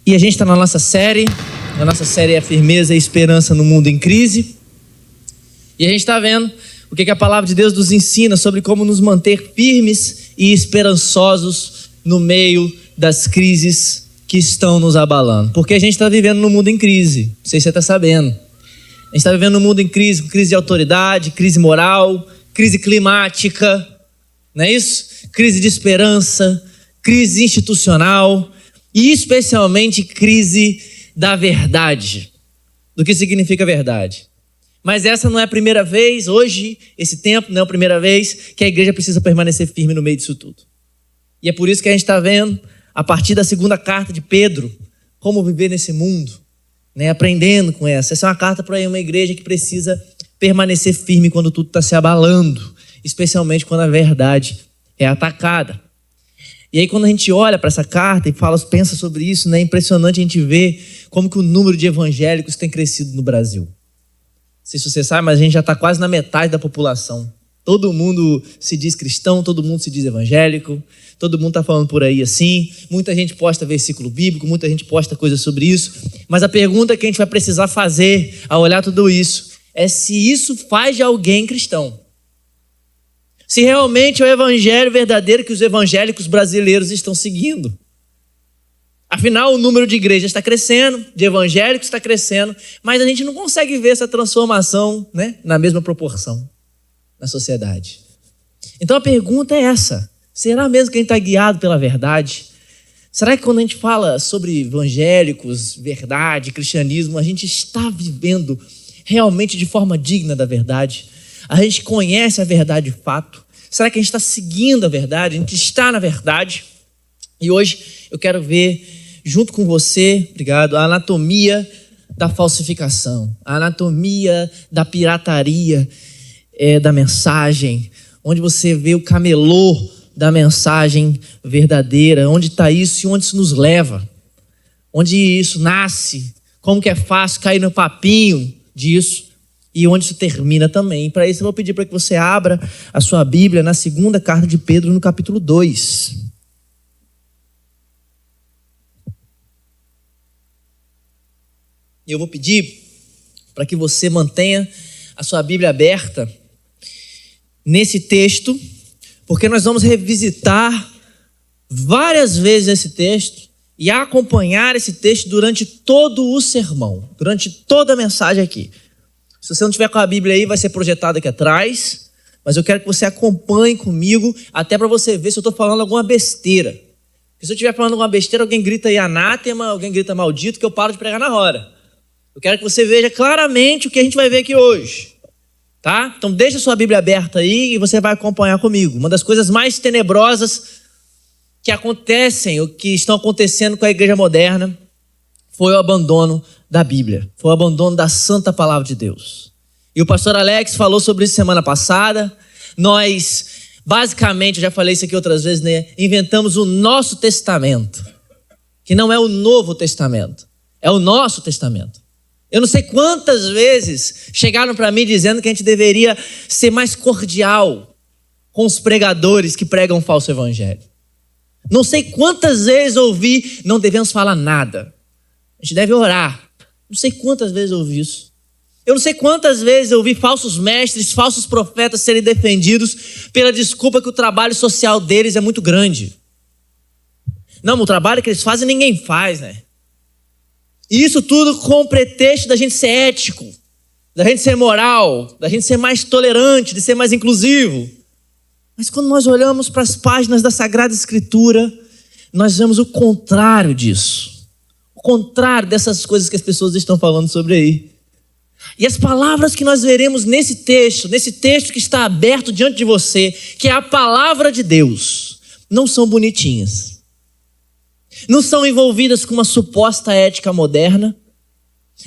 E a gente está na nossa série. A nossa série é Firmeza e Esperança no Mundo em Crise. E a gente está vendo o que a palavra de Deus nos ensina sobre como nos manter firmes e esperançosos no meio das crises que estão nos abalando. Porque a gente está vivendo num mundo em crise. Não sei se você está sabendo. A gente está vivendo num mundo em crise, com crise de autoridade, crise moral, crise climática, não é isso? Crise de esperança, crise institucional e especialmente crise da verdade, do que significa verdade. Mas essa não é a primeira vez, hoje, esse tempo não é a primeira vez que a igreja precisa permanecer firme no meio disso tudo. E é por isso que a gente está vendo, a partir da segunda carta de Pedro, como viver nesse mundo, né? Aprendendo com essa. Essa é uma carta para uma igreja que precisa permanecer firme quando tudo está se abalando, especialmente quando a verdade é atacada. E aí quando a gente olha para essa carta e pensa sobre isso, né, é impressionante a gente ver como que o número de evangélicos tem crescido no Brasil. Não sei se você sabe, mas a gente já está quase na metade da população. Todo mundo se diz cristão, todo mundo se diz evangélico, todo mundo está falando por aí assim. Muita gente posta versículo bíblico, muita gente posta coisas sobre isso. Mas a pergunta que a gente vai precisar fazer ao olhar tudo isso é se isso faz de alguém cristão. Se realmente é o evangelho verdadeiro que os evangélicos brasileiros estão seguindo. Afinal, o número de igrejas está crescendo, de evangélicos está crescendo, mas a gente não consegue ver essa transformação, né, na mesma proporção na sociedade. Então a pergunta é essa: será mesmo que a gente está guiado pela verdade? Será que quando a gente fala sobre evangélicos, verdade, cristianismo, a gente está vivendo realmente de forma digna da verdade? A gente conhece a verdade de fato? Será que a gente está seguindo a verdade? A gente está na verdade? E hoje eu quero ver, junto com você, obrigado, a anatomia da falsificação, a anatomia da pirataria da mensagem, onde você vê o camelô da mensagem verdadeira, onde está isso e onde isso nos leva, onde isso nasce, como que é fácil cair no papinho disso e onde isso termina também. Para isso eu vou pedir para que você abra a sua Bíblia na segunda carta de Pedro, no capítulo 2. E eu vou pedir para que você mantenha a sua Bíblia aberta nesse texto, porque nós vamos revisitar várias vezes esse texto e acompanhar esse texto durante todo o sermão, durante toda a mensagem aqui. Se você não tiver com a Bíblia aí, vai ser projetado aqui atrás, mas eu quero que você acompanhe comigo, até para você ver se eu estou falando alguma besteira. Porque se eu estiver falando alguma besteira, alguém grita aí anátema, alguém grita maldito, que eu paro de pregar na hora. Eu quero que você veja claramente o que a gente vai ver aqui hoje, tá? Então deixa a sua Bíblia aberta aí e você vai acompanhar comigo. Uma das coisas mais tenebrosas que acontecem, ou que estão acontecendo com a igreja moderna, foi o abandono da Bíblia, foi o abandono da santa palavra de Deus. E o pastor Alex falou sobre isso semana passada. Nós, basicamente, eu já falei isso aqui outras vezes, né? Inventamos o nosso testamento, que não é o Novo Testamento, é o nosso testamento. Eu não sei quantas vezes chegaram para mim dizendo que a gente deveria ser mais cordial com os pregadores que pregam um falso evangelho. Não sei quantas vezes ouvi, não devemos falar nada. A gente deve orar. Não sei quantas vezes eu ouvi isso. Eu não sei quantas vezes eu ouvi falsos mestres, falsos profetas serem defendidos pela desculpa que o trabalho social deles é muito grande. Não, o trabalho que eles fazem ninguém faz, né? E isso tudo com o pretexto da gente ser ético, da gente ser moral, da gente ser mais tolerante, de ser mais inclusivo. Mas quando nós olhamos para as páginas da Sagrada Escritura, nós vemos o contrário disso. O contrário dessas coisas que as pessoas estão falando sobre aí. E as palavras que nós veremos nesse texto que está aberto diante de você, que é a palavra de Deus, não são bonitinhas. Não são envolvidas com uma suposta ética moderna.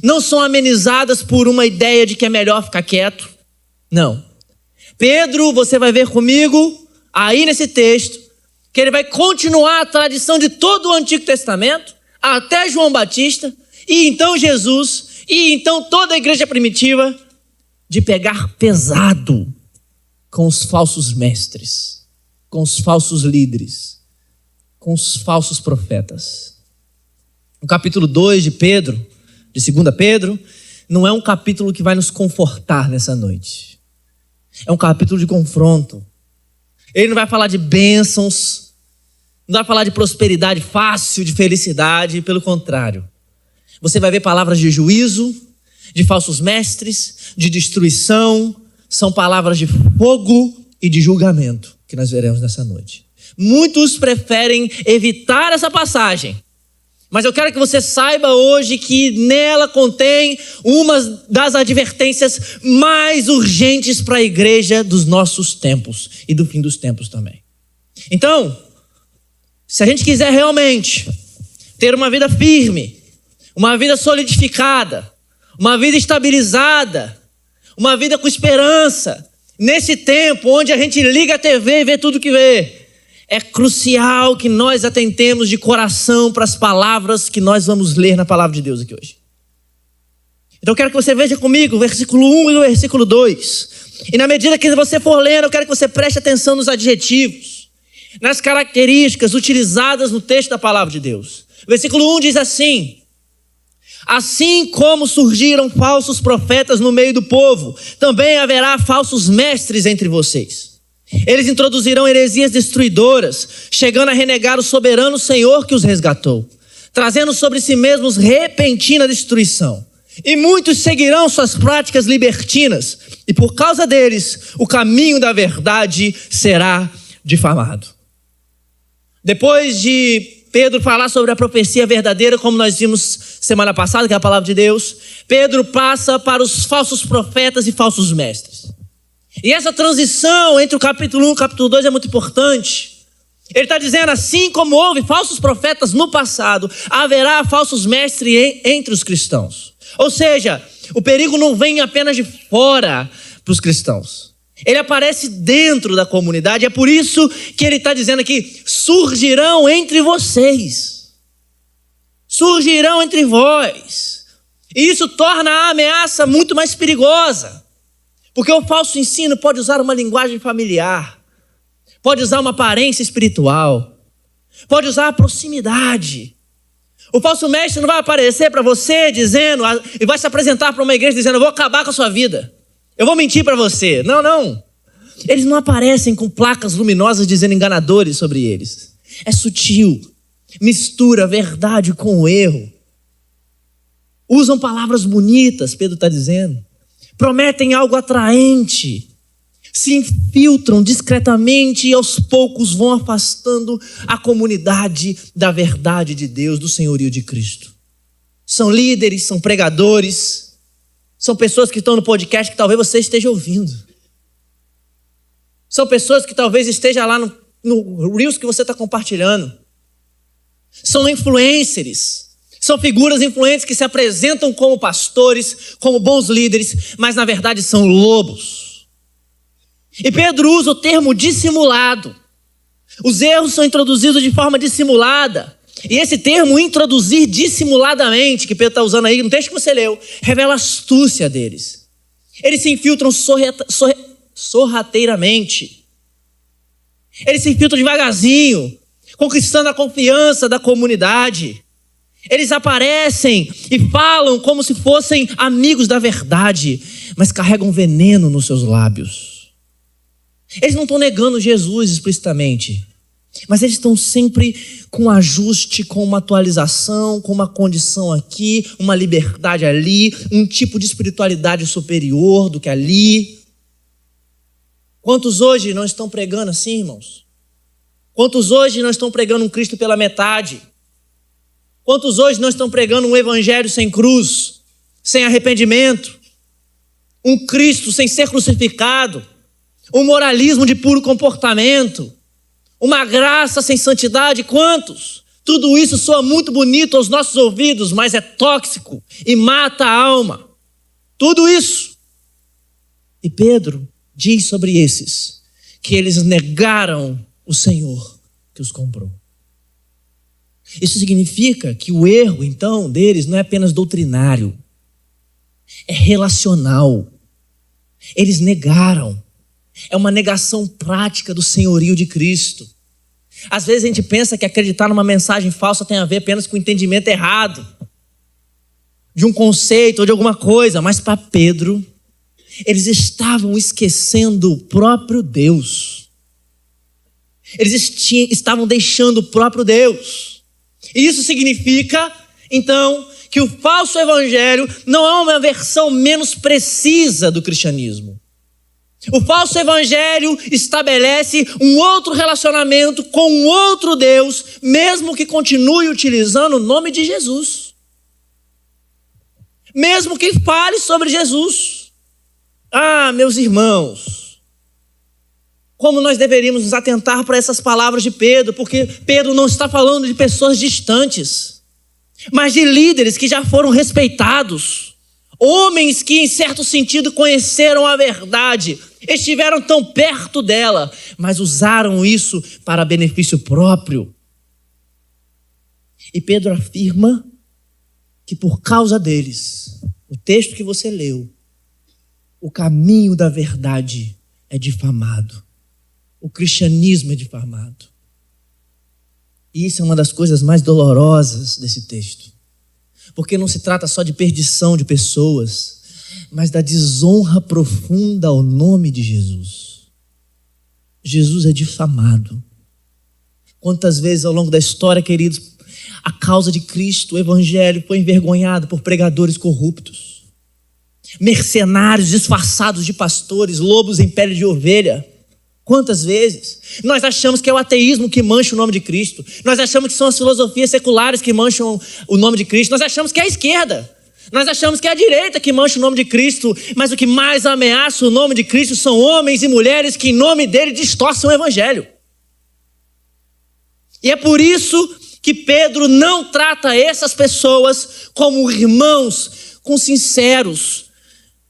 Não são amenizadas por uma ideia de que é melhor ficar quieto. Não. Pedro, você vai ver comigo, aí nesse texto, que ele vai continuar a tradição de todo o Antigo Testamento, até João Batista, e então Jesus, e então toda a igreja primitiva, de pegar pesado com os falsos mestres, com os falsos líderes, com os falsos profetas. O capítulo 2 de Pedro, de 2 Pedro, não é um capítulo que vai nos confortar nessa noite. É um capítulo de confronto. Ele não vai falar de bênçãos, não vai falar de prosperidade fácil, de felicidade, pelo contrário. Você vai ver palavras de juízo, de falsos mestres, de destruição, são palavras de fogo e de julgamento que nós veremos nessa noite. Muitos preferem evitar essa passagem, mas eu quero que você saiba hoje que nela contém uma das advertências mais urgentes para a igreja dos nossos tempos e do fim dos tempos também. Então, se a gente quiser realmente ter uma vida firme, uma vida solidificada, uma vida estabilizada, uma vida com esperança, nesse tempo onde a gente liga a TV e vê tudo que vê, é crucial que nós atentemos de coração para as palavras que nós vamos ler na palavra de Deus aqui hoje. Então eu quero que você veja comigo o versículo 1 e o versículo 2. E na medida que você for lendo, eu quero que você preste atenção nos adjetivos, nas características utilizadas no texto da palavra de Deus. O versículo 1 diz assim: assim como surgiram falsos profetas no meio do povo, também haverá falsos mestres entre vocês. Eles introduzirão heresias destruidoras, chegando a renegar o soberano Senhor que os resgatou, trazendo sobre si mesmos repentina destruição. E muitos seguirão suas práticas libertinas, e por causa deles, o caminho da verdade será difamado. Depois de Pedro falar sobre a profecia verdadeira, como nós vimos semana passada, que é a palavra de Deus, Pedro passa para os falsos profetas e falsos mestres. E essa transição entre o capítulo 1 e o capítulo 2 é muito importante. Ele está dizendo, assim como houve falsos profetas no passado, haverá falsos mestres entre os cristãos. Ou seja, o perigo não vem apenas de fora para os cristãos. Ele aparece dentro da comunidade. É por isso que ele está dizendo aqui, surgirão entre vocês. Surgirão entre vós. E isso torna a ameaça muito mais perigosa. Porque o falso ensino pode usar uma linguagem familiar, pode usar uma aparência espiritual, pode usar a proximidade. O falso mestre não vai aparecer para você dizendo, e vai se apresentar para uma igreja dizendo, eu vou acabar com a sua vida, eu vou mentir para você. Não, não. Eles não aparecem com placas luminosas dizendo enganadores sobre eles. É sutil, mistura a verdade com o erro. Usam palavras bonitas, Pedro está dizendo. Prometem algo atraente, se infiltram discretamente e aos poucos vão afastando a comunidade da verdade de Deus, do senhorio de Cristo. São líderes, são pregadores, são pessoas que estão no podcast que talvez você esteja ouvindo. São pessoas que talvez esteja lá no Reels que você está compartilhando. São influencers. São figuras influentes que se apresentam como pastores, como bons líderes, mas na verdade são lobos. E Pedro usa o termo dissimulado. Os erros são introduzidos de forma dissimulada. E esse termo, introduzir dissimuladamente, que Pedro está usando aí no texto que você leu, revela a astúcia deles. Eles se infiltram sorrateiramente. Eles se infiltram devagarzinho, conquistando a confiança da comunidade. Eles aparecem e falam como se fossem amigos da verdade, mas carregam veneno nos seus lábios. Eles não estão negando Jesus explicitamente, mas eles estão sempre com um ajuste, com uma atualização, com uma condição aqui, uma liberdade ali, um tipo de espiritualidade superior do que ali. Quantos hoje não estão pregando assim, irmãos? Quantos hoje não estão pregando um Cristo pela metade? Quantos hoje não estão pregando um evangelho sem cruz, sem arrependimento? Um Cristo sem ser crucificado? Um moralismo de puro comportamento? Uma graça sem santidade? Quantos? Tudo isso soa muito bonito aos nossos ouvidos, mas é tóxico e mata a alma. Tudo isso. E Pedro diz sobre esses que eles negaram o Senhor que os comprou. Isso significa que o erro, então, deles não é apenas doutrinário, é relacional. Eles negaram. É uma negação prática do senhorio de Cristo. Às vezes a gente pensa que acreditar numa mensagem falsa tem a ver apenas com o entendimento errado de um conceito ou de alguma coisa, mas para Pedro, eles estavam esquecendo o próprio Deus. Eles estavam deixando o próprio Deus. E isso significa, então, que o falso evangelho não é uma versão menos precisa do cristianismo. O falso evangelho estabelece um outro relacionamento com um outro Deus, mesmo que continue utilizando o nome de Jesus. Mesmo que fale sobre Jesus. Ah, meus irmãos, como nós deveríamos nos atentar para essas palavras de Pedro, porque Pedro não está falando de pessoas distantes, mas de líderes que já foram respeitados, homens que em certo sentido conheceram a verdade, estiveram tão perto dela, mas usaram isso para benefício próprio. E Pedro afirma que por causa deles, o texto que você leu, o caminho da verdade é difamado. O cristianismo é difamado. E isso é uma das coisas mais dolorosas desse texto. Porque não se trata só de perdição de pessoas, mas da desonra profunda ao nome de Jesus. Jesus é difamado. Quantas vezes ao longo da história, queridos, a causa de Cristo, o evangelho, foi envergonhado por pregadores corruptos, mercenários disfarçados de pastores, lobos em pele de ovelha. Quantas vezes nós achamos que é o ateísmo que mancha o nome de Cristo, nós achamos que são as filosofias seculares que mancham o nome de Cristo, nós achamos que é a esquerda, nós achamos que é a direita que mancha o nome de Cristo, mas o que mais ameaça o nome de Cristo são homens e mulheres que em nome dele distorcem o evangelho. E é por isso que Pedro não trata essas pessoas como irmãos com sinceros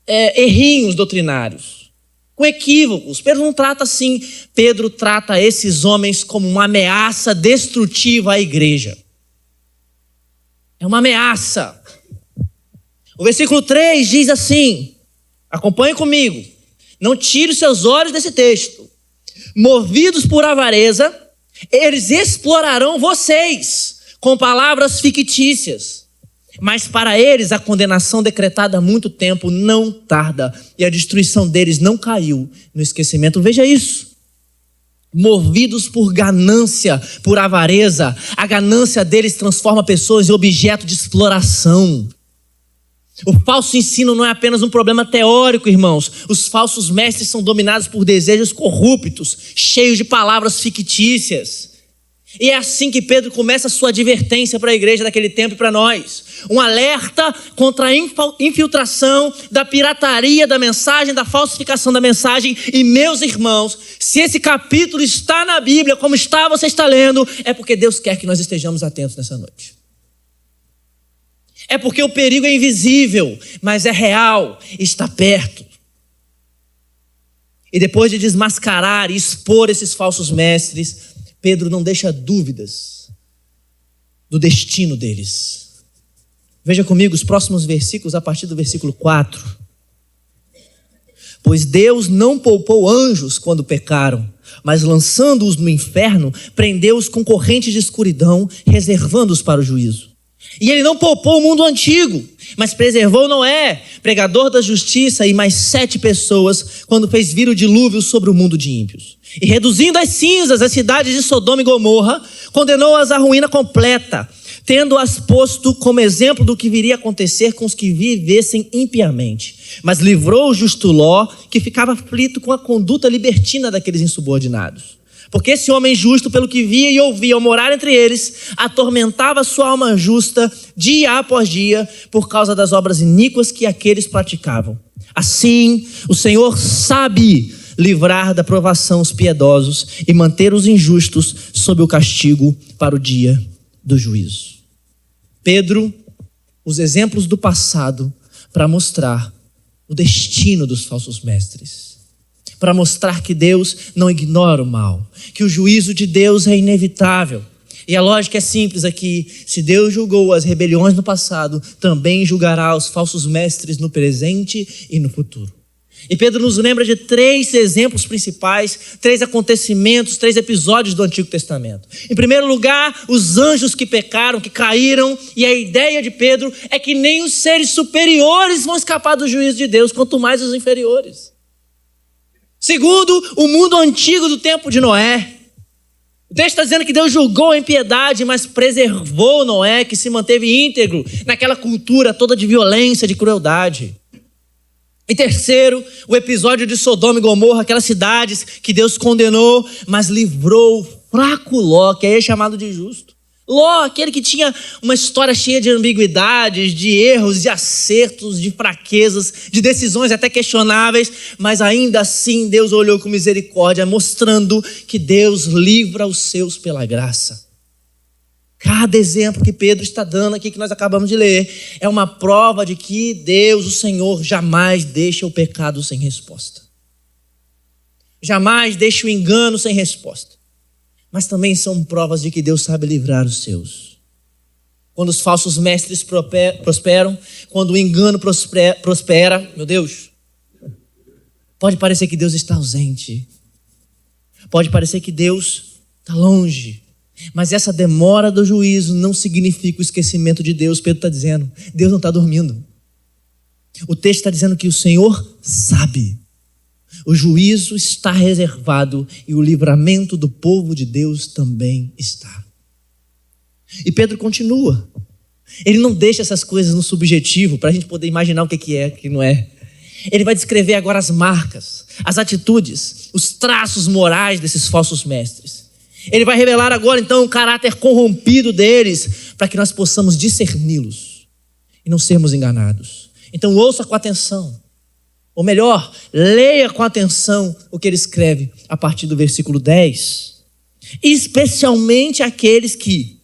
errinhos doutrinários, com equívocos. Pedro não trata assim. Pedro trata esses homens como uma ameaça destrutiva à igreja. É uma ameaça. O versículo 3 diz assim, acompanhe comigo, não tire os seus olhos desse texto. Movidos por avareza, eles explorarão vocês com palavras fictícias. Mas para eles a condenação decretada há muito tempo não tarda, e a destruição deles não caiu no esquecimento. Veja isso. Movidos por ganância, por avareza, a ganância deles transforma pessoas em objeto de exploração. O falso ensino não é apenas um problema teórico, irmãos. Os falsos mestres são dominados por desejos corruptos, cheios de palavras fictícias. E é assim que Pedro começa a sua advertência para a igreja daquele tempo e para nós. Um alerta contra a infiltração da pirataria da mensagem, da falsificação da mensagem. E meus irmãos, se esse capítulo está na Bíblia, como está, você está lendo, é porque Deus quer que nós estejamos atentos nessa noite. É porque o perigo é invisível, mas é real, está perto. E depois de desmascarar e expor esses falsos mestres, Pedro não deixa dúvidas do destino deles. Veja comigo os próximos versículos, a partir do versículo 4. Pois Deus não poupou anjos quando pecaram, mas lançando-os no inferno, prendeu-os com correntes de escuridão, reservando-os para o juízo. E ele não poupou o mundo antigo, mas preservou Noé, pregador da justiça, e mais 7 pessoas, quando fez vir o dilúvio sobre o mundo de ímpios. E reduzindo às cinzas as cidades de Sodoma e Gomorra, condenou-as à ruína completa, tendo-as posto como exemplo do que viria a acontecer com os que vivessem impiamente. Mas livrou o justo Ló, que ficava aflito com a conduta libertina daqueles insubordinados. Porque esse homem justo, pelo que via e ouvia ao morar entre eles, atormentava sua alma justa dia após dia por causa das obras iníquas que aqueles praticavam. Assim, o Senhor sabe livrar da provação os piedosos e manter os injustos sob o castigo para o dia do juízo. Pedro, os exemplos do passado para mostrar o destino dos falsos mestres. Para mostrar que Deus não ignora o mal, que o juízo de Deus é inevitável. E a lógica é simples aqui: se Deus julgou as rebeliões no passado, também julgará os falsos mestres no presente e no futuro. E Pedro nos lembra de 3 exemplos principais, 3 acontecimentos, 3 episódios do Antigo Testamento. Em primeiro lugar, os anjos que pecaram, que caíram, e a ideia de Pedro é que nem os seres superiores vão escapar do juízo de Deus, quanto mais os inferiores. Segundo, o mundo antigo do tempo de Noé. O texto está dizendo que Deus julgou a impiedade, mas preservou Noé, que se manteve íntegro naquela cultura toda de violência, de crueldade. E terceiro, o episódio de Sodoma e Gomorra, aquelas cidades que Deus condenou, mas livrou o fraco Ló, que aí é chamado de justo. Ló, aquele que tinha uma história cheia de ambiguidades, de erros, de acertos, de fraquezas, de decisões até questionáveis, mas ainda assim Deus olhou com misericórdia, mostrando que Deus livra os seus pela graça. Cada exemplo que Pedro está dando aqui, que nós acabamos de ler, é uma prova de que Deus, o Senhor, jamais deixa o pecado sem resposta. Jamais deixa o engano sem resposta. Mas também são provas de que Deus sabe livrar os seus. Quando os falsos mestres prosperam, quando o engano prospera, meu Deus, pode parecer que Deus está ausente. Pode parecer que Deus está longe. Mas essa demora do juízo não significa o esquecimento de Deus. Pedro está dizendo, Deus não está dormindo. O texto está dizendo que o Senhor sabe. O juízo está reservado e o livramento do povo de Deus também está. E Pedro continua. Ele não deixa essas coisas no subjetivo para a gente poder imaginar o que é, o que não é. Ele vai descrever agora as marcas, as atitudes, os traços morais desses falsos mestres. Ele vai revelar agora então o caráter corrompido deles para que nós possamos discerni-los e não sermos enganados. Então ouça com atenção. Ou melhor, leia com atenção o que ele escreve a partir do versículo 10. Especialmente aqueles que,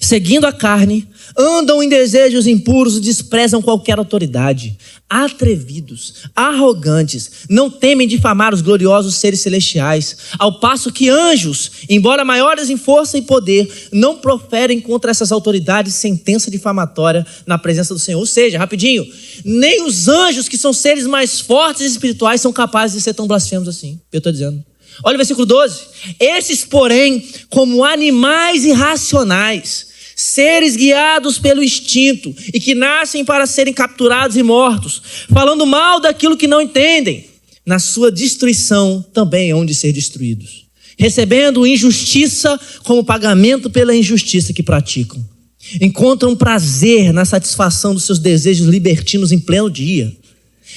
seguindo a carne, andam em desejos impuros e desprezam qualquer autoridade. Atrevidos, arrogantes, não temem difamar os gloriosos seres celestiais, ao passo que anjos, embora maiores em força e poder, não proferem contra essas autoridades sentença difamatória na presença do Senhor. Ou seja, rapidinho, nem os anjos, que são seres mais fortes e espirituais, são capazes de ser tão blasfemos assim. Eu estou dizendo. Olha o versículo 12. Esses, porém, como animais irracionais, seres guiados pelo instinto e que nascem para serem capturados e mortos, falando mal daquilo que não entendem, na sua destruição também hão de ser destruídos, recebendo injustiça como pagamento pela injustiça que praticam. Encontram prazer na satisfação dos seus desejos libertinos em pleno dia.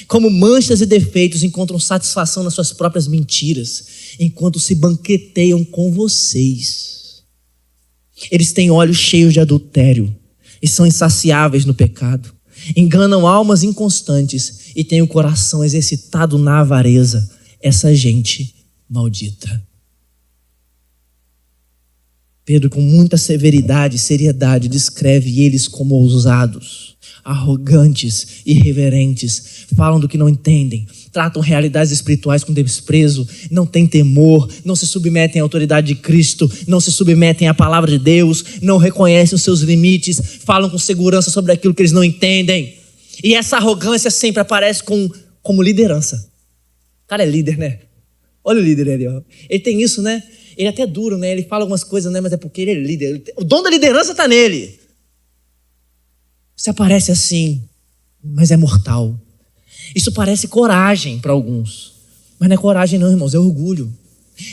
Como manchas e defeitos encontram satisfação nas suas próprias mentiras, enquanto se banqueteiam com vocês. Eles têm olhos cheios de adultério e são insaciáveis no pecado. Enganam almas inconstantes e têm o coração exercitado na avareza. Essa gente maldita. Pedro, com muita severidade e seriedade, descreve eles como ousados, arrogantes, irreverentes, falam do que não entendem, tratam realidades espirituais com desprezo, não têm temor, não se submetem à autoridade de Cristo, não se submetem à palavra de Deus, não reconhecem os seus limites, falam com segurança sobre aquilo que eles não entendem. E essa arrogância sempre aparece como liderança. O cara é líder, né? Olha o líder ali, ó. Ele tem isso, né? Ele é até duro, né? Ele fala algumas coisas, né? Mas é porque ele é líder. O dom da liderança está nele. Você aparece assim, mas é mortal. Isso parece coragem para alguns, mas não é coragem não, irmãos, é orgulho.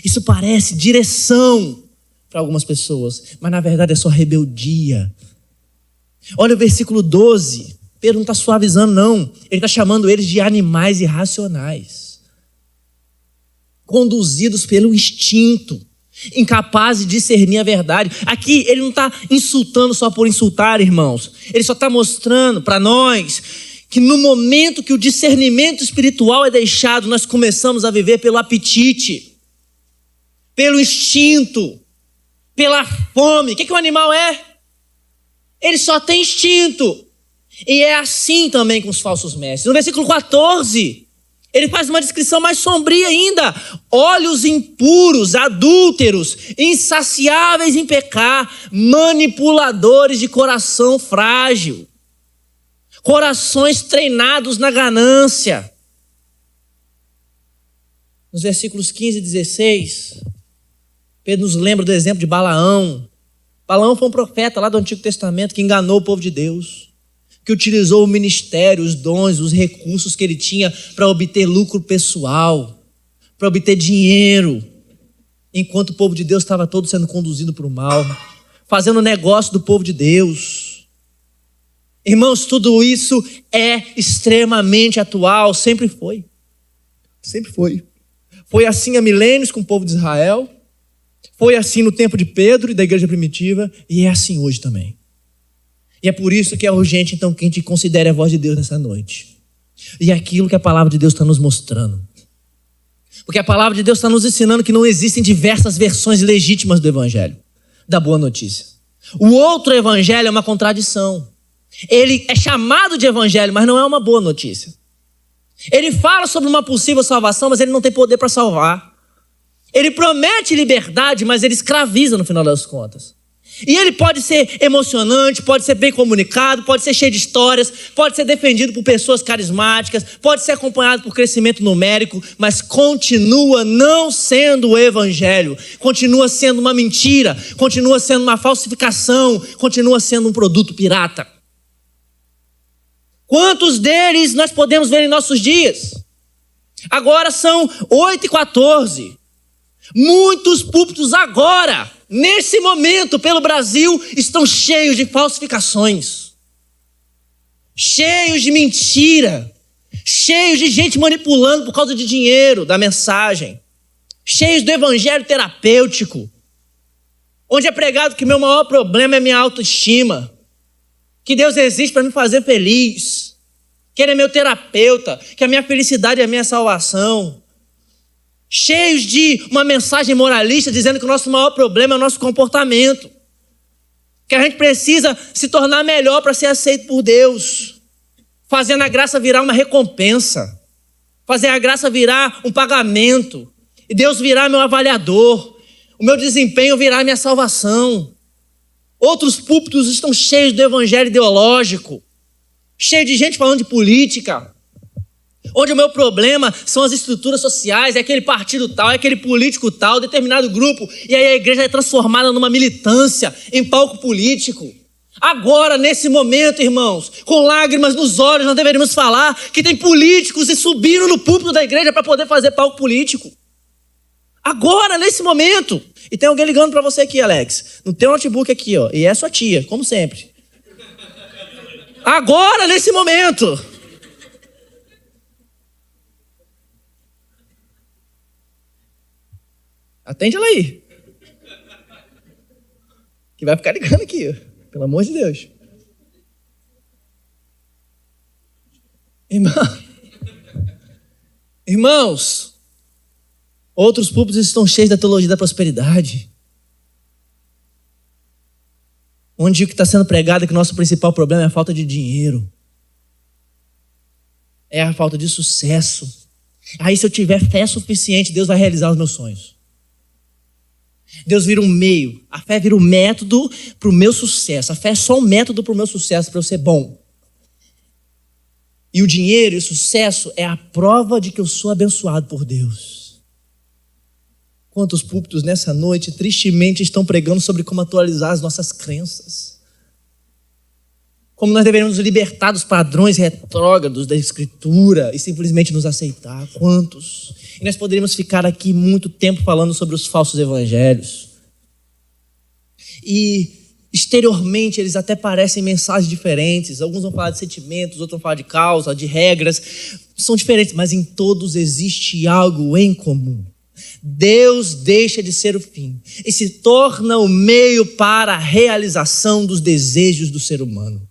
Isso parece direção para algumas pessoas, mas na verdade é só rebeldia. Olha o versículo 12, Pedro não está suavizando não, ele está chamando eles de animais irracionais, conduzidos pelo instinto, incapazes de discernir a verdade. Aqui ele não está insultando só por insultar, irmãos, ele só está mostrando para nós que no momento que o discernimento espiritual é deixado, nós começamos a viver pelo apetite, pelo instinto, pela fome. O que o animal é? Ele só tem instinto. E é assim também com os falsos mestres. No versículo 14, ele faz uma descrição mais sombria ainda. Olhos impuros, adúlteros, insaciáveis em pecar, manipuladores de coração frágil. Corações treinados na ganância. nos versículos 15 e 16, Pedro nos lembra do exemplo de Balaão. Balaão foi um profeta lá do Antigo Testamento que enganou o povo de Deus, que utilizou o ministério, os dons, os recursos que ele tinha para obter lucro pessoal, para obter dinheiro, enquanto o povo de Deus estava todo sendo conduzido para o mal, fazendo negócio do povo de Deus. Irmãos, tudo isso é extremamente atual, sempre foi. Sempre foi. Foi assim há milênios com o povo de Israel, foi assim no tempo de Pedro e da igreja primitiva, e é assim hoje também. E é por isso que é urgente, então, que a gente considere a voz de Deus nessa noite. E é aquilo que a palavra de Deus está nos mostrando. Porque a palavra de Deus está nos ensinando que não existem diversas versões legítimas do evangelho, da boa notícia. O outro evangelho é uma contradição. Ele é chamado de evangelho, mas não é uma boa notícia. Ele fala sobre uma possível salvação, mas ele não tem poder para salvar. Ele promete liberdade, mas ele escraviza no final das contas. E ele pode ser emocionante, pode ser bem comunicado, pode ser cheio de histórias, pode ser defendido por pessoas carismáticas, pode ser acompanhado por crescimento numérico, mas continua não sendo o evangelho, continua sendo uma mentira, continua sendo uma falsificação, continua sendo um produto pirata. Quantos deles nós podemos ver em nossos dias? Agora são 8h14. Muitos púlpitos agora, nesse momento, pelo Brasil, estão cheios de falsificações, cheios de mentira, cheios de gente manipulando por causa de dinheiro, da mensagem, cheios do evangelho terapêutico, onde é pregado que meu maior problema é minha autoestima, que Deus existe para me fazer feliz, que Ele é meu terapeuta, que a minha felicidade é a minha salvação. Cheios de uma mensagem moralista dizendo que o nosso maior problema é o nosso comportamento, que a gente precisa se tornar melhor para ser aceito por Deus, fazendo a graça virar uma recompensa, fazer a graça virar um pagamento, e Deus virar meu avaliador, o meu desempenho virar minha salvação. Outros púlpitos estão cheios do evangelho ideológico, cheio de gente falando de política, onde o meu problema são as estruturas sociais, é aquele partido tal, é aquele político tal, determinado grupo, e aí a igreja é transformada numa militância, em palco político. Agora, nesse momento, irmãos, com lágrimas nos olhos, nós deveríamos falar que tem políticos que subiram no púlpito da igreja para poder fazer palco político. Agora, nesse momento. E tem alguém ligando para você aqui, Alex. No teu notebook aqui, ó. E é sua tia, como sempre. Agora, nesse momento. Atende ela aí. Que vai ficar ligando aqui, ó. Pelo amor de Deus. Irmãos, outros púlpitos estão cheios da teologia da prosperidade, onde o que está sendo pregado é que o nosso principal problema é a falta de dinheiro, é a falta de sucesso. Aí, se eu tiver fé suficiente, Deus vai realizar os meus sonhos. Deus vira um meio, a fé vira um método para o meu sucesso. A fé é só um método para o meu sucesso, para eu ser bom. E o dinheiro e o sucesso é a prova de que eu sou abençoado por Deus. Quantos púlpitos nessa noite, tristemente, estão pregando sobre como atualizar as nossas crenças. Como nós deveríamos nos libertar dos padrões retrógrados da Escritura e simplesmente nos aceitar. Quantos? E nós poderíamos ficar aqui muito tempo falando sobre os falsos evangelhos. E exteriormente eles até parecem mensagens diferentes. Alguns vão falar de sentimentos, outros vão falar de causa, de regras. São diferentes, mas em todos existe algo em comum. Deus deixa de ser o fim e se torna o meio para a realização dos desejos do ser humano.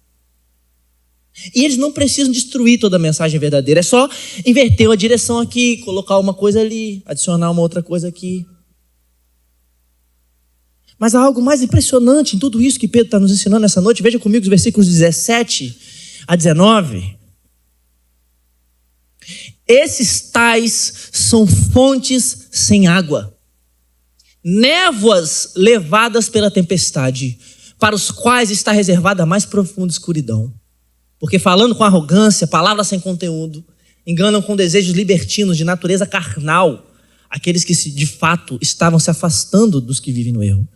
E eles não precisam destruir toda a mensagem verdadeira, é só inverter a direção aqui, colocar uma coisa ali, adicionar uma outra coisa aqui. Mas há algo mais impressionante em tudo isso que Pedro está nos ensinando nessa noite. Veja comigo os versículos 17 a 19. Esses tais são fontes sem água, névoas levadas pela tempestade, para os quais está reservada a mais profunda escuridão. Porque falando com arrogância, palavras sem conteúdo, enganam com desejos libertinos de natureza carnal, aqueles que de fato estavam se afastando dos que vivem no erro.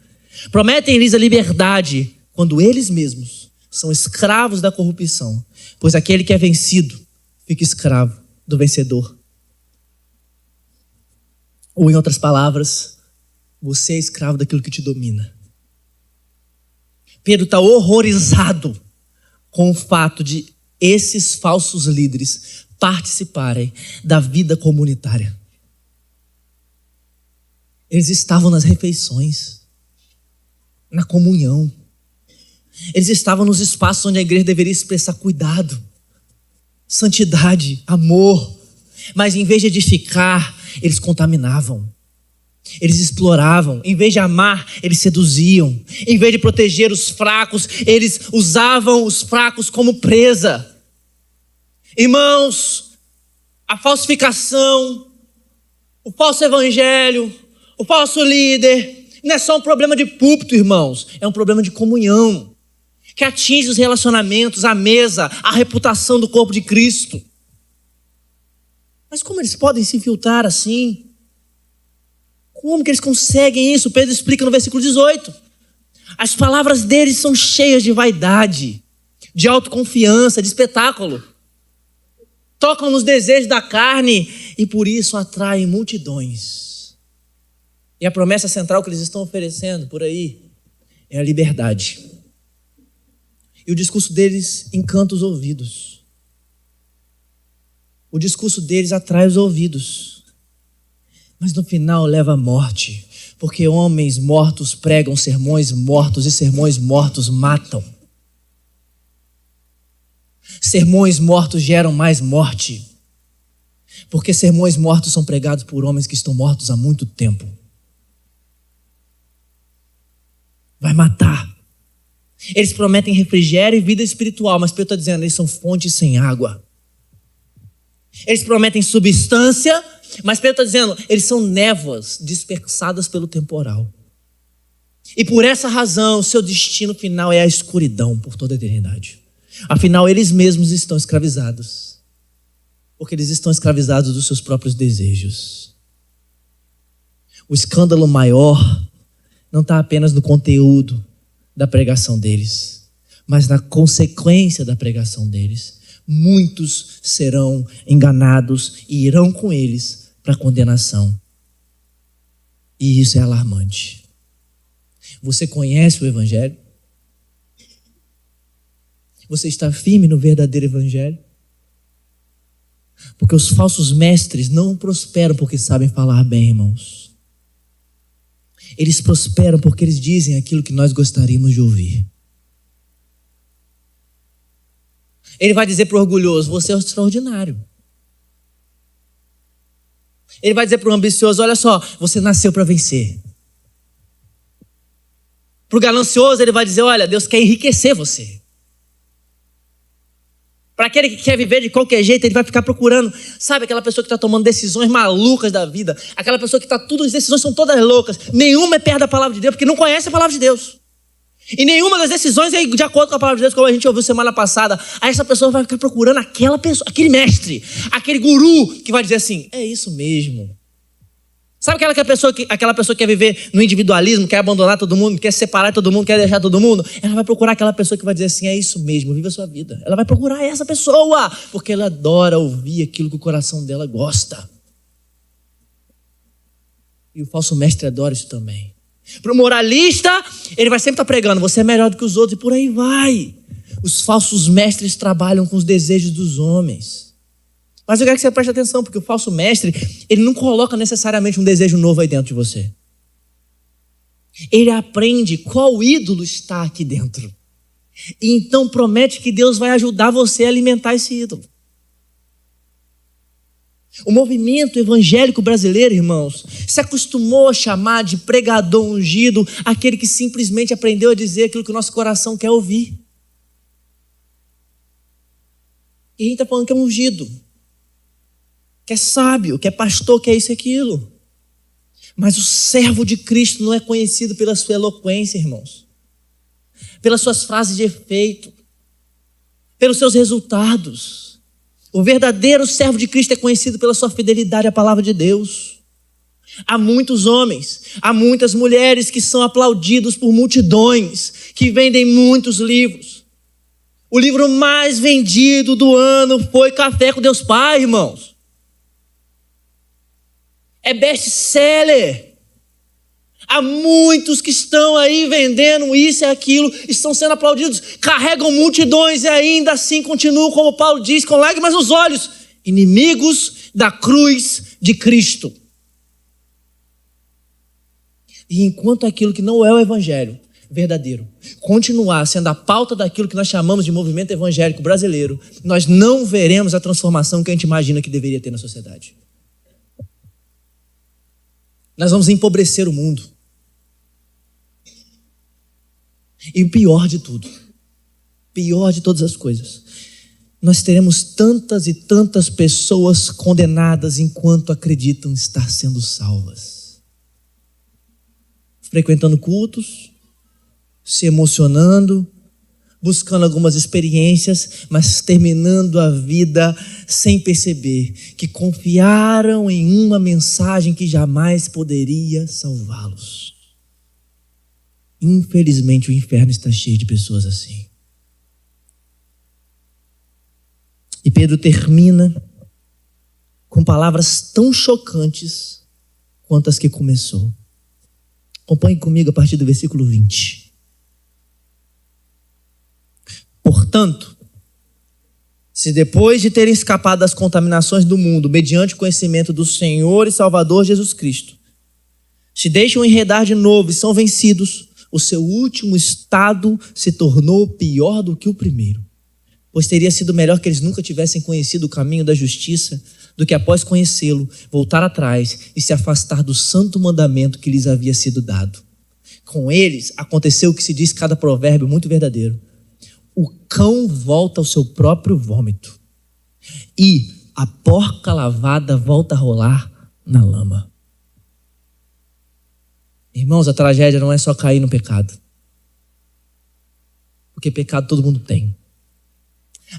Prometem-lhes a liberdade quando eles mesmos são escravos da corrupção, pois aquele que é vencido fica escravo do vencedor. Ou em outras palavras, você é escravo daquilo que te domina. Pedro está horrorizado com o fato de esses falsos líderes participarem da vida comunitária. Eles estavam nas refeições, na comunhão. Eles estavam nos espaços onde a igreja deveria expressar cuidado, santidade, amor. Mas em vez de edificar, eles contaminavam. Eles exploravam. Em vez de amar, eles seduziam. Em vez de proteger os fracos, eles usavam os fracos como presa. Irmãos, a falsificação, o falso evangelho, o falso líder, não é só um problema de púlpito, irmãos. É um problema de comunhão, que atinge os relacionamentos, a mesa, a reputação do corpo de Cristo. Mas como eles podem se infiltrar assim? Como que eles conseguem isso? Pedro explica no versículo 18. As palavras deles são cheias de vaidade, de autoconfiança, de espetáculo. Tocam nos desejos da carne e por isso atraem multidões. E a promessa central que eles estão oferecendo por aí é a liberdade. E o discurso deles encanta os ouvidos. O discurso deles atrai os ouvidos. Mas no final leva à morte, porque homens mortos pregam sermões mortos e sermões mortos matam. Sermões mortos geram mais morte, porque sermões mortos são pregados por homens que estão mortos há muito tempo. Vai matar. Eles prometem refrigério e vida espiritual, mas Pedro está dizendo, eles são fontes sem água. Eles prometem substância, mas Pedro está dizendo, eles são névoas dispersadas pelo temporal. E por essa razão, seu destino final é a escuridão por toda a eternidade. Afinal, eles mesmos estão escravizados, porque eles estão escravizados dos seus próprios desejos. O escândalo maior não está apenas no conteúdo da pregação deles, mas na consequência da pregação deles. Muitos serão enganados e irão com eles para a condenação. E isso é alarmante. Você conhece o Evangelho? Você está firme no verdadeiro Evangelho? Porque os falsos mestres não prosperam porque sabem falar bem, irmãos. Eles prosperam porque eles dizem aquilo que nós gostaríamos de ouvir. Ele vai dizer para o orgulhoso, você é extraordinário. Ele vai dizer para o ambicioso, olha só, você nasceu para vencer. Para o ganancioso, ele vai dizer, olha, Deus quer enriquecer você. Para aquele que quer viver de qualquer jeito, ele vai ficar procurando, sabe, aquela pessoa que está tomando decisões malucas da vida, aquela pessoa que está, todas as decisões são todas loucas, nenhuma é perto da palavra de Deus, porque não conhece a palavra de Deus. E nenhuma das decisões é de acordo com a palavra de Deus, como a gente ouviu semana passada. Aí essa pessoa vai ficar procurando aquela pessoa, aquele mestre, aquele guru que vai dizer assim, é isso mesmo. Sabe aquela pessoa que quer viver no individualismo, quer abandonar todo mundo, quer separar todo mundo, quer deixar todo mundo? Ela vai procurar aquela pessoa que vai dizer assim, é isso mesmo, viva a sua vida. Ela vai procurar essa pessoa, porque ela adora ouvir aquilo que o coração dela gosta. E o falso mestre adora isso também. Para o moralista, ele vai sempre estar pregando, você é melhor do que os outros, e por aí vai. Os falsos mestres trabalham com os desejos dos homens. Mas eu quero que você preste atenção, porque o falso mestre, ele não coloca necessariamente um desejo novo aí dentro de você. Ele aprende qual ídolo está aqui dentro. E então promete que Deus vai ajudar você a alimentar esse ídolo. O movimento evangélico brasileiro, irmãos, se acostumou a chamar de pregador ungido aquele que simplesmente aprendeu a dizer aquilo que o nosso coração quer ouvir. E a gente está falando que é ungido, que é sábio, que é pastor, que é isso e aquilo. Mas o servo de Cristo não é conhecido pela sua eloquência, irmãos, pelas suas frases de efeito, pelos seus resultados. O verdadeiro servo de Cristo é conhecido pela sua fidelidade à palavra de Deus. Há muitos homens, há muitas mulheres que são aplaudidos por multidões, que vendem muitos livros. O livro mais vendido do ano foi Café com Deus Pai, irmãos. É best-seller. Há muitos que estão aí vendendo isso e aquilo, estão sendo aplaudidos, carregam multidões e ainda assim continuam, como Paulo diz, com lágrimas nos olhos, inimigos da cruz de Cristo. E enquanto aquilo que não é o evangelho verdadeiro continuar sendo a pauta daquilo que nós chamamos de movimento evangélico brasileiro, nós não veremos a transformação que a gente imagina que deveria ter na sociedade. Nós vamos empobrecer o mundo. E o pior de tudo, pior de todas as coisas, nós teremos tantas e tantas pessoas condenadas enquanto acreditam estar sendo salvas. Frequentando cultos, se emocionando, buscando algumas experiências, mas terminando a vida sem perceber que confiaram em uma mensagem que jamais poderia salvá-los. Infelizmente, o inferno está cheio de pessoas assim. E Pedro termina com palavras tão chocantes quanto as que começou. Acompanhe comigo a partir do versículo 20. Portanto, se depois de terem escapado das contaminações do mundo, mediante o conhecimento do Senhor e Salvador Jesus Cristo, se deixam enredar de novo e são vencidos, o seu último estado se tornou pior do que o primeiro. Pois teria sido melhor que eles nunca tivessem conhecido o caminho da justiça, do que após conhecê-lo, voltar atrás e se afastar do santo mandamento que lhes havia sido dado. Com eles aconteceu o que se diz cada provérbio muito verdadeiro: o cão volta ao seu próprio vômito, e a porca lavada volta a rolar na lama. Irmãos, a tragédia não é só cair no pecado, porque pecado todo mundo tem.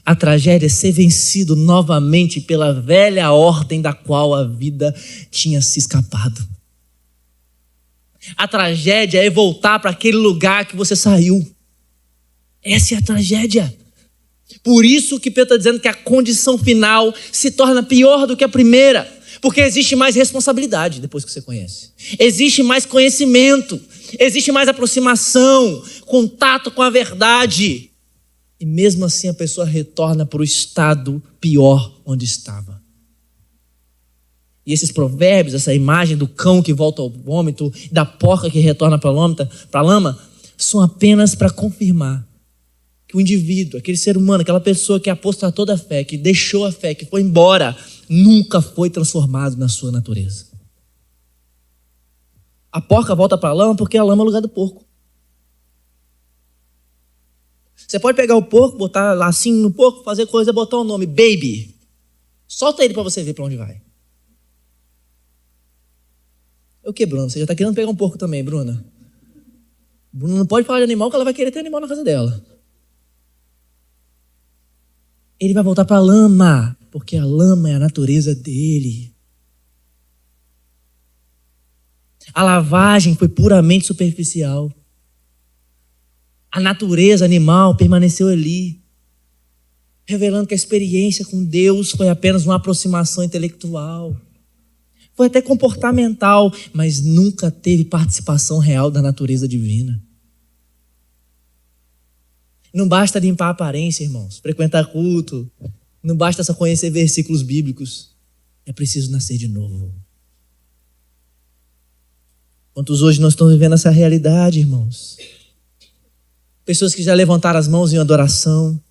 A tragédia é ser vencido novamente pela velha ordem da qual a vida tinha se escapado. A tragédia é voltar para aquele lugar que você saiu. Essa é a tragédia. Por isso que Pedro está dizendo que a condição final se torna pior do que a primeira. Porque existe mais responsabilidade depois que você conhece. Existe mais conhecimento. Existe mais aproximação, contato com a verdade. E mesmo assim a pessoa retorna para o estado pior onde estava. E esses provérbios, essa imagem do cão que volta ao vômito, da porca que retorna para a lama, são apenas para confirmar que o indivíduo, aquele ser humano, aquela pessoa que apostatou da fé, que deixou a fé, que foi embora, nunca foi transformado na sua natureza. A porca volta para a lama porque a lama é o lugar do porco. Você pode pegar o porco, botar lacinho no porco, fazer coisa, botar o nome, baby. Solta ele para você ver para onde vai. O que, Bruna? Você já está querendo pegar um porco também, Bruna? Bruna não pode falar de animal, que ela vai querer ter animal na casa dela. Ele vai voltar para a lama, porque a lama é a natureza dele. A lavagem foi puramente superficial. A natureza animal permaneceu ali, revelando que a experiência com Deus foi apenas uma aproximação intelectual. Foi até comportamental, mas nunca teve participação real da natureza divina. Não basta limpar a aparência, irmãos, frequentar culto. Não basta só conhecer versículos bíblicos. É preciso nascer de novo. Quantos hoje nós estamos vivendo essa realidade, irmãos? Pessoas que já levantaram as mãos em adoração.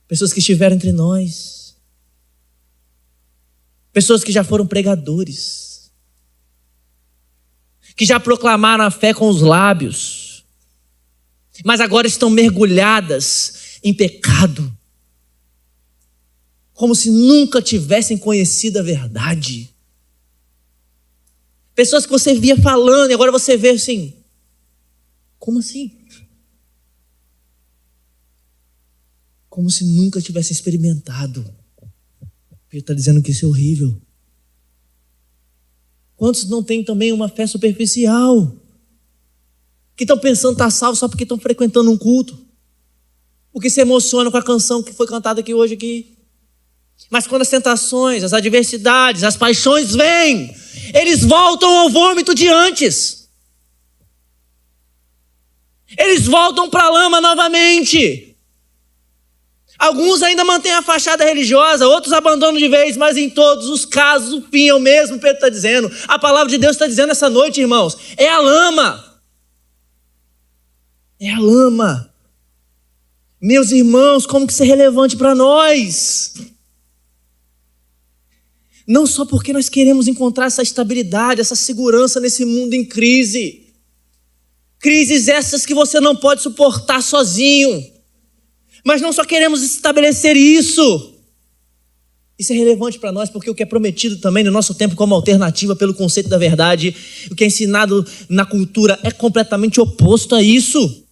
Pessoas que estiveram entre nós. Pessoas que já foram pregadores. Que já proclamaram a fé com os lábios. Mas agora estão mergulhadas em pecado. Como se nunca tivessem conhecido a verdade. Pessoas que você via falando e agora você vê assim. Como assim? Como se nunca tivesse experimentado. Ele está dizendo que isso é horrível. Quantos não têm também uma fé superficial? Que estão pensando estar salvo só porque estão frequentando um culto. Porque se emocionam com a canção que foi cantada aqui hoje aqui. Mas quando as tentações, as adversidades, as paixões vêm, eles voltam ao vômito de antes. Eles voltam para a lama novamente. Alguns ainda mantêm a fachada religiosa, outros abandonam de vez, mas em todos os casos o fim é o mesmo. Pedro está dizendo, a palavra de Deus está dizendo essa noite, irmãos, é a lama. É a lama. Meus irmãos, como que isso é relevante para nós? Não só porque nós queremos encontrar essa estabilidade, essa segurança nesse mundo em crise. Crises essas que você não pode suportar sozinho. Mas não só queremos estabelecer isso. Isso é relevante para nós porque o que é prometido também no nosso tempo como alternativa pelo conceito da verdade, o que é ensinado na cultura é completamente oposto a isso.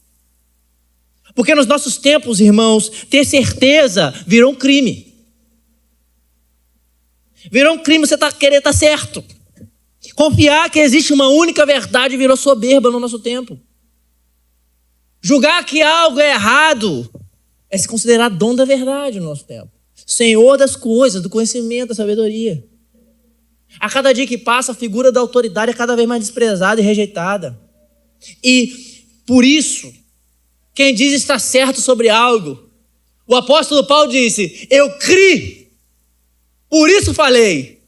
Porque nos nossos tempos, irmãos, ter certeza virou um crime. Virou um crime você querer estar certo. Confiar que existe uma única verdade virou soberba no nosso tempo. Julgar que algo é errado é se considerar dono da verdade no nosso tempo. Senhor das coisas, do conhecimento, da sabedoria. A cada dia que passa, a figura da autoridade é cada vez mais desprezada e rejeitada. E por isso, quem diz estar certo sobre algo, o apóstolo Paulo disse, eu criei, por isso falei.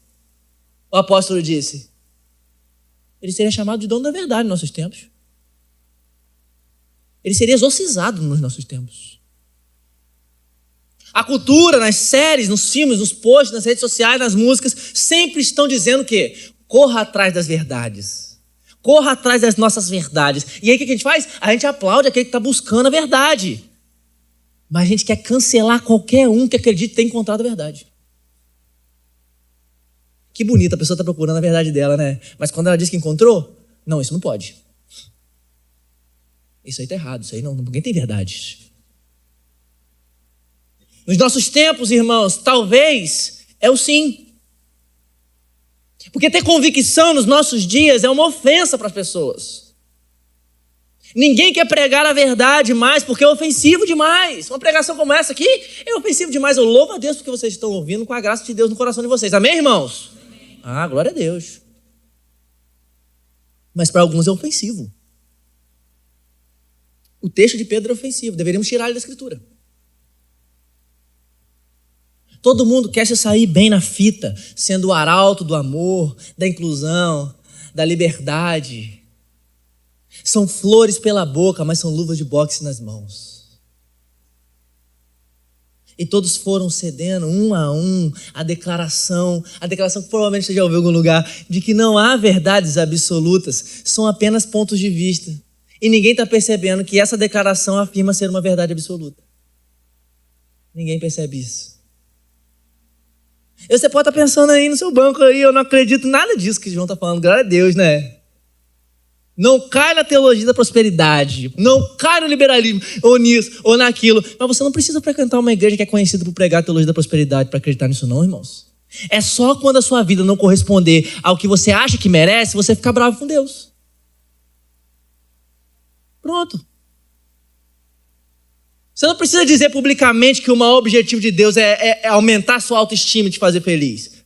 O apóstolo disse, ele seria chamado de dono da verdade nos nossos tempos. Ele seria exorcizado nos nossos tempos. A cultura, nas séries, nos filmes, nos posts, nas redes sociais, nas músicas, sempre estão dizendo o quê? Corra atrás das verdades. Corra atrás das nossas verdades. E aí o que a gente faz? A gente aplaude aquele que está buscando a verdade. Mas a gente quer cancelar qualquer um que acredite ter encontrado a verdade. Que bonito, a pessoa está procurando a verdade dela, né? Mas quando ela diz que encontrou, não, isso não pode. Isso aí está errado, isso aí não, ninguém tem verdade. Nos nossos tempos, irmãos, talvez é o sim. Porque ter convicção nos nossos dias é uma ofensa para as pessoas. Ninguém quer pregar a verdade mais porque é ofensivo demais. Uma pregação como essa aqui é ofensivo demais. Eu louvo a Deus porque vocês estão ouvindo com a graça de Deus no coração de vocês. Amém, irmãos? Amém. Ah, glória a Deus. Mas para alguns é ofensivo. O texto de Pedro é ofensivo. Deveríamos tirar ele da Escritura. Todo mundo quer se sair bem na fita, sendo o arauto do amor, da inclusão, da liberdade. São flores pela boca, mas são luvas de boxe nas mãos. E todos foram cedendo, um a um, a declaração que provavelmente você já ouviu em algum lugar, de que não há verdades absolutas, são apenas pontos de vista. E ninguém está percebendo que essa declaração afirma ser uma verdade absoluta. Ninguém percebe isso. Você pode estar pensando aí no seu banco aí, eu não acredito em nada disso que João está falando, glória a Deus, né? Não cai na teologia da prosperidade, não cai no liberalismo, ou nisso, ou naquilo. Mas você não precisa frequentar uma igreja que é conhecida por pregar a teologia da prosperidade para acreditar nisso não, irmãos. É só quando a sua vida não corresponder ao que você acha que merece, você fica bravo com Deus. Pronto. Você não precisa dizer publicamente que o maior objetivo de Deus é aumentar a sua autoestima e te fazer feliz.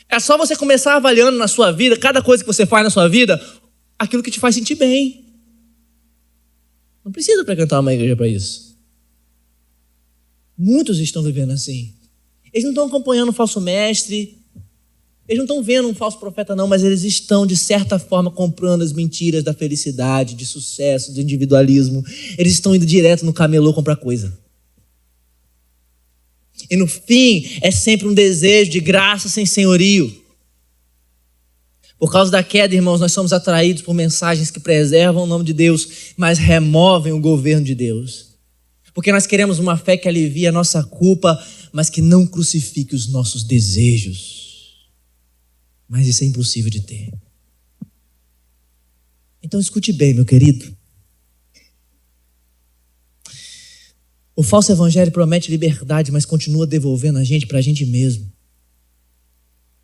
É só você começar avaliando na sua vida, cada coisa que você faz na sua vida, aquilo que te faz sentir bem. Não precisa frequentar uma igreja para isso. Muitos estão vivendo assim. Eles não estão acompanhando um falso mestre, eles não estão vendo um falso profeta não, mas eles estão de certa forma comprando as mentiras da felicidade, de sucesso, do individualismo. Eles estão indo direto no camelô comprar coisa. E no fim é sempre um desejo de graça sem senhorio. Por causa da queda, irmãos, nós somos atraídos por mensagens que preservam o nome de Deus, mas removem o governo de Deus. Porque nós queremos uma fé que alivia a nossa culpa, mas que não crucifique os nossos desejos. Mas isso é impossível de ter. Então escute bem, meu querido. O falso evangelho promete liberdade, mas continua devolvendo a gente para a gente mesmo.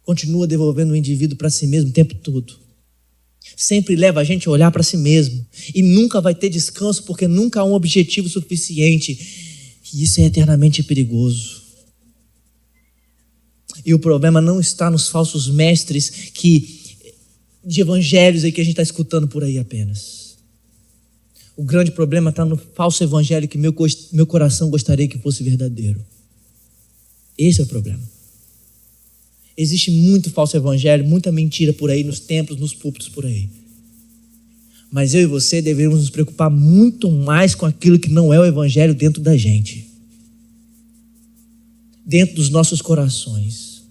continua devolvendo o indivíduo para si mesmo o tempo todo. Sempre leva a gente a olhar para si mesmo. E nunca vai ter descanso, porque nunca há um objetivo suficiente. E isso é eternamente perigoso. E o problema não está nos falsos mestres de evangelhos aí que a gente está escutando por aí apenas. O grande problema está no falso evangelho que meu coração gostaria que fosse verdadeiro. Esse é o problema. Existe muito falso evangelho, muita mentira por aí, nos templos, nos púlpitos por aí. Mas eu e você devemos nos preocupar muito mais com aquilo que não é o evangelho dentro da gente. Dentro dos nossos corações.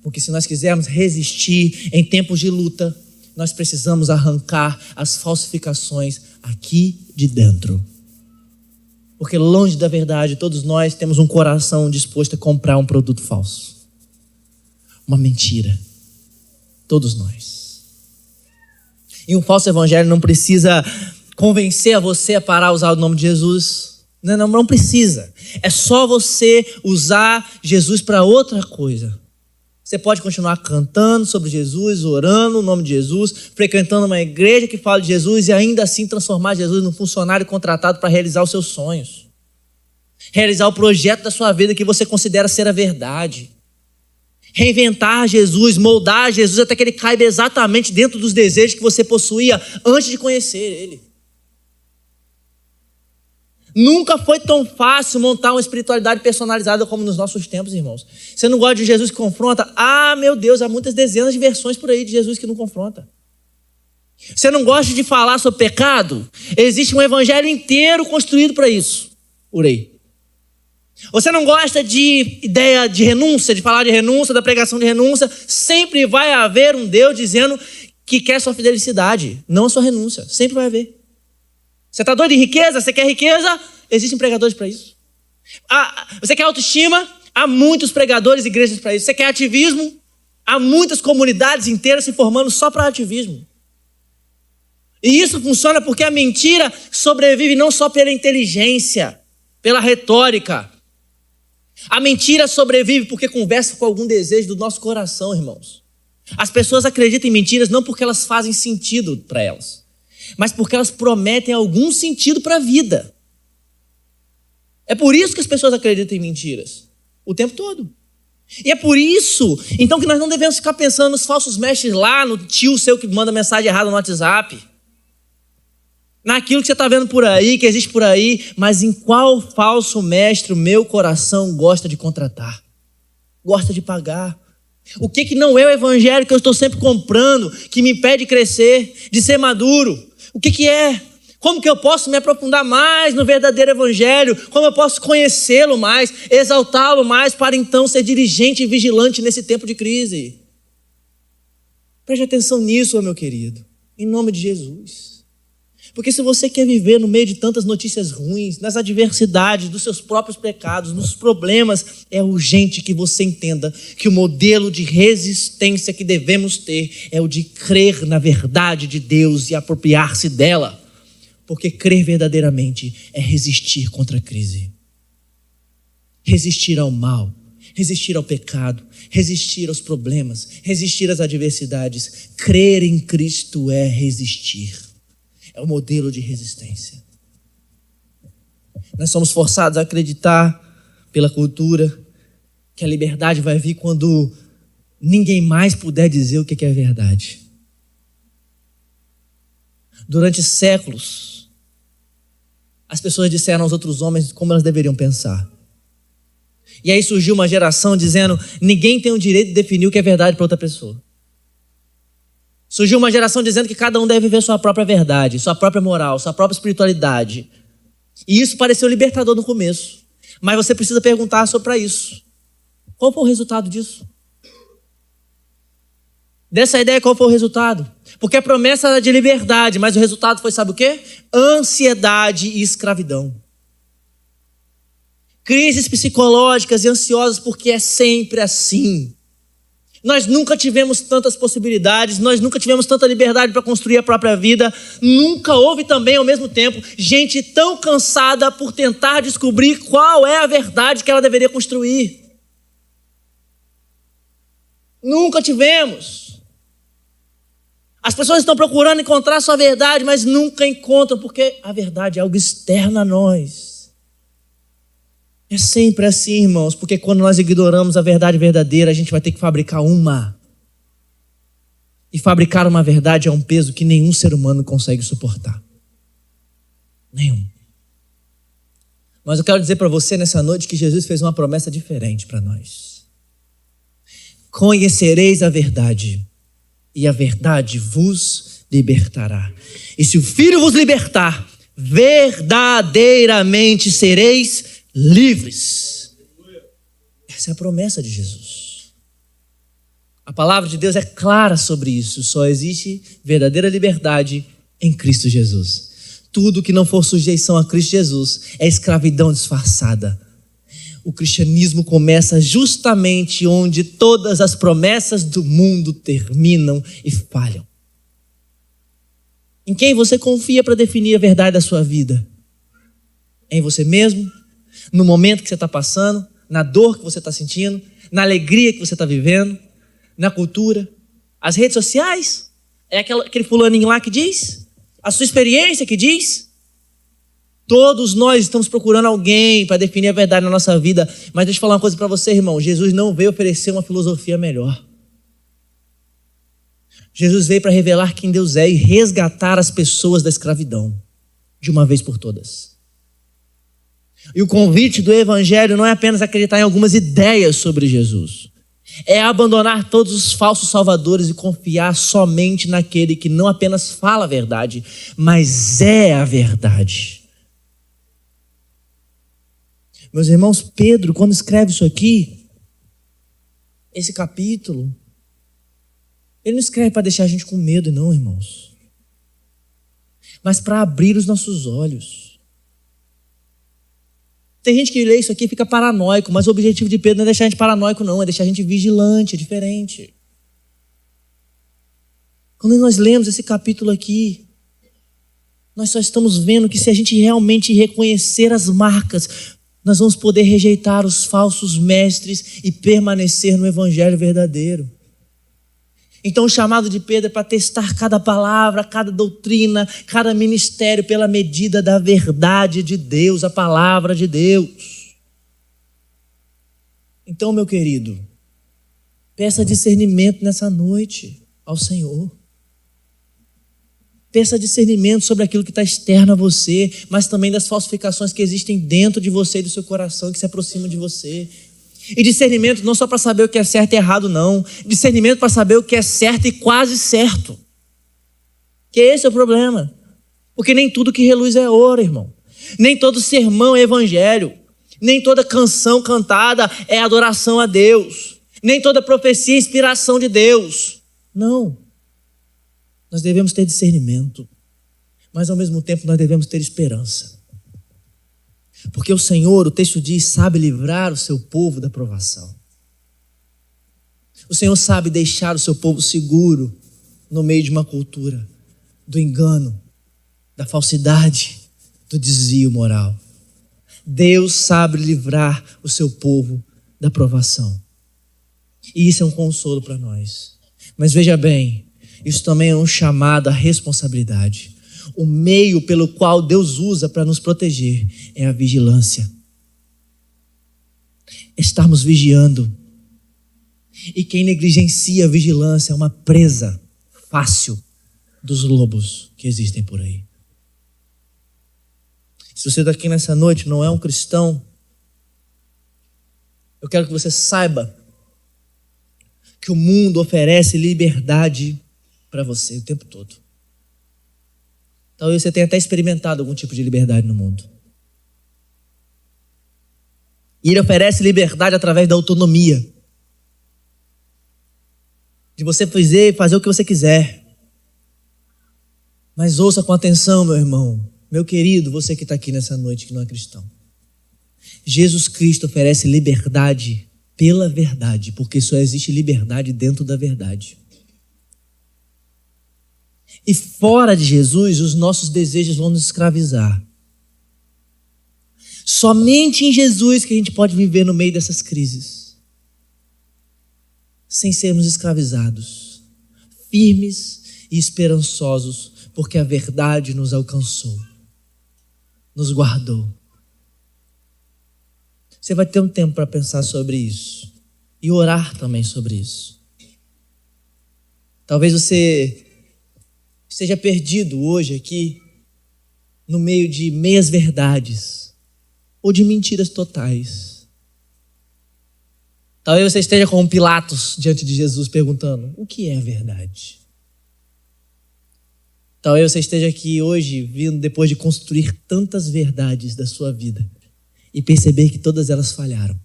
Porque se nós quisermos resistir em tempos de luta, nós precisamos arrancar as falsificações aqui de dentro. Porque longe da verdade, todos nós temos um coração disposto a comprar um produto falso. Uma mentira. Todos nós. E um falso evangelho não precisa convencer a você a parar de usar o nome de Jesus. Não precisa. É só você usar Jesus para outra coisa. Você pode continuar cantando sobre Jesus, orando o nome de Jesus, frequentando uma igreja que fala de Jesus e ainda assim transformar Jesus num funcionário contratado para realizar os seus sonhos. Realizar o projeto da sua vida que você considera ser a verdade. Reinventar Jesus, moldar Jesus até que ele caiba exatamente dentro dos desejos que você possuía antes de conhecer ele. Nunca foi tão fácil montar uma espiritualidade personalizada como nos nossos tempos, irmãos. Você não gosta de Jesus que confronta? Ah, meu Deus, há muitas dezenas de versões por aí de Jesus que não confronta. Você não gosta de falar sobre pecado? Existe um evangelho inteiro construído para isso, por aí. Você não gosta de ideia de renúncia, de falar de renúncia, da pregação de renúncia? Sempre vai haver um Deus dizendo que quer sua felicidade, não a sua renúncia. Sempre vai haver. Você está doido de riqueza? Você quer riqueza? Existem pregadores para isso. Você quer autoestima? Há muitos pregadores e igrejas para isso. Você quer ativismo? Há muitas comunidades inteiras se formando só para ativismo. E isso funciona porque a mentira sobrevive não só pela inteligência, pela retórica. A mentira sobrevive porque conversa com algum desejo do nosso coração, irmãos. As pessoas acreditam em mentiras não porque elas fazem sentido para elas, mas porque elas prometem algum sentido para a vida. É por isso que as pessoas acreditam em mentiras o tempo todo. E é por isso, então, que nós não devemos ficar pensando nos falsos mestres lá, no tio seu que manda mensagem errada no WhatsApp, naquilo que você está vendo por aí, que existe por aí, mas em qual falso mestre o meu coração gosta de contratar, gosta de pagar. O que não é o evangelho que eu estou sempre comprando, que me impede de crescer, de ser maduro? O que é? Como que eu posso me aprofundar mais no verdadeiro evangelho? Como eu posso conhecê-lo mais, exaltá-lo mais, para então ser diligente e vigilante nesse tempo de crise? Preste atenção nisso, meu querido, em nome de Jesus. Porque se você quer viver no meio de tantas notícias ruins, nas adversidades, dos seus próprios pecados, nos problemas, é urgente que você entenda que o modelo de resistência que devemos ter é o de crer na verdade de Deus e apropriar-se dela. Porque crer verdadeiramente é resistir contra a crise. Resistir ao mal, resistir ao pecado, resistir aos problemas, resistir às adversidades. Crer em Cristo é resistir. É o modelo de resistência. Nós somos forçados a acreditar pela cultura que a liberdade vai vir quando ninguém mais puder dizer o que é verdade. Durante séculos, as pessoas disseram aos outros homens como elas deveriam pensar. E aí surgiu uma geração dizendo: ninguém tem o direito de definir o que é verdade para outra pessoa. Surgiu uma geração dizendo que cada um deve viver sua própria verdade, sua própria moral, sua própria espiritualidade. E isso pareceu libertador no começo. Mas você precisa perguntar sobre isso. Qual foi o resultado disso? Dessa ideia, qual foi o resultado? Porque a promessa era de liberdade, mas o resultado foi, sabe o quê? Ansiedade e escravidão. Crises psicológicas e ansiosas, porque é sempre assim. Nós nunca tivemos tantas possibilidades, nós nunca tivemos tanta liberdade para construir a própria vida. Nunca houve também, ao mesmo tempo, gente tão cansada por tentar descobrir qual é a verdade que ela deveria construir. Nunca tivemos. As pessoas estão procurando encontrar a sua verdade, mas nunca encontram, porque a verdade é algo externo a nós. É sempre assim, irmãos, porque quando nós ignoramos a verdade verdadeira, a gente vai ter que fabricar uma. E fabricar uma verdade é um peso que nenhum ser humano consegue suportar. Nenhum. Mas eu quero dizer para você nessa noite que Jesus fez uma promessa diferente para nós. Conhecereis a verdade, e a verdade vos libertará. E se o Filho vos libertar, verdadeiramente sereis livres. Essa é a promessa de Jesus. A palavra de Deus é clara sobre isso. Só existe verdadeira liberdade em Cristo Jesus. Tudo que não for sujeição a Cristo Jesus é escravidão disfarçada. O cristianismo começa justamente onde todas as promessas do mundo terminam e falham. Em quem você confia para definir a verdade da sua vida? Em você mesmo? No momento que você está passando? Na dor que você está sentindo? Na alegria que você está vivendo? Na cultura? As redes sociais? É aquele fulaninho lá que diz? A sua experiência que diz? Todos nós estamos procurando alguém para definir a verdade na nossa vida. Mas deixa eu falar uma coisa para você, irmão. Jesus não veio oferecer uma filosofia melhor. Jesus veio para revelar quem Deus é e resgatar as pessoas da escravidão, de uma vez por todas. E o convite do Evangelho não é apenas acreditar em algumas ideias sobre Jesus. É abandonar todos os falsos salvadores e confiar somente naquele que não apenas fala a verdade, mas é a verdade. Meus irmãos, Pedro, quando escreve isso aqui, esse capítulo, ele não escreve para deixar a gente com medo, não, irmãos, mas para abrir os nossos olhos. Tem gente que lê isso aqui e fica paranoico, mas o objetivo de Pedro não é deixar a gente paranoico, não, é deixar a gente vigilante, é diferente. Quando nós lemos esse capítulo aqui, nós só estamos vendo que se a gente realmente reconhecer as marcas, nós vamos poder rejeitar os falsos mestres e permanecer no evangelho verdadeiro. Então o chamado de Pedro é para testar cada palavra, cada doutrina, cada ministério pela medida da verdade de Deus, a palavra de Deus. Então, meu querido, peça discernimento nessa noite ao Senhor. Peça discernimento sobre aquilo que está externo a você, mas também das falsificações que existem dentro de você e do seu coração, que se aproximam de você. E discernimento não só para saber o que é certo e errado, não. Discernimento para saber o que é certo e quase certo. Que esse é o problema. Porque nem tudo que reluz é ouro, irmão. Nem todo sermão é evangelho. Nem toda canção cantada é adoração a Deus. Nem toda profecia é inspiração de Deus. Não. Nós devemos ter discernimento, mas ao mesmo tempo nós devemos ter esperança. Porque o Senhor, o texto diz, sabe livrar o seu povo da provação. O Senhor sabe deixar o seu povo seguro no meio de uma cultura do engano, da falsidade, do desvio moral. Deus sabe livrar o seu povo da provação. E isso é um consolo para nós. Mas veja bem, isso também é um chamado à responsabilidade. O meio pelo qual Deus usa para nos proteger é a vigilância. Estarmos vigiando. E quem negligencia a vigilância é uma presa fácil dos lobos que existem por aí. Se você está aqui nessa noite não é um cristão, eu quero que você saiba que o mundo oferece liberdade para você o tempo todo. Talvez você tenha até experimentado algum tipo de liberdade no mundo. E ele oferece liberdade através da autonomia. De você fazer o que você quiser. Mas ouça com atenção, meu irmão, meu querido, você que está aqui nessa noite que não é cristão. Jesus Cristo oferece liberdade pela verdade, porque só existe liberdade dentro da verdade. E fora de Jesus, os nossos desejos vão nos escravizar. Somente em Jesus que a gente pode viver no meio dessas crises. sem sermos escravizados, firmes e esperançosos, porque a verdade nos alcançou, nos guardou. Você vai ter um tempo para pensar sobre isso e orar também sobre isso. Talvez você esteja perdido hoje aqui no meio de meias verdades ou de mentiras totais. Talvez você esteja como Pilatos diante de Jesus perguntando: o que é a verdade? Talvez você esteja aqui hoje vindo depois de construir tantas verdades da sua vida e perceber que todas elas falharam.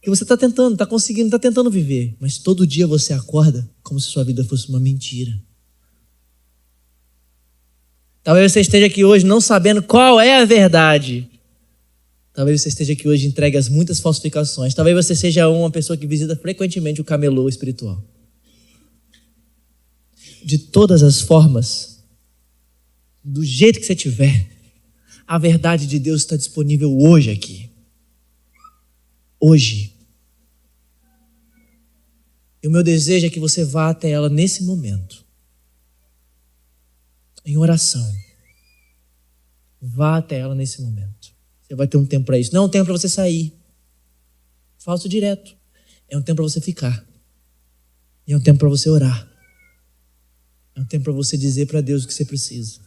Que você está tentando, está conseguindo, está tentando viver, mas todo dia você acorda como se sua vida fosse uma mentira. Talvez você esteja aqui hoje não sabendo qual é a verdade. Talvez você esteja aqui hoje entregue às muitas falsificações. Talvez você seja uma pessoa que visita frequentemente o camelô espiritual. De todas as formas, do jeito que você tiver, a verdade de Deus está disponível hoje aqui. Hoje. E o meu desejo é que você vá até ela nesse momento. Em oração. Vá até ela nesse momento. Você vai ter um tempo para isso. Não é um tempo para você sair. Faço direto. É um tempo para você ficar. E é um tempo para você orar. É um tempo para você dizer para Deus o que você precisa.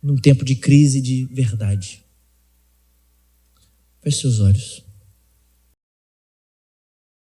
Num tempo de crise de verdade. Feche seus olhos.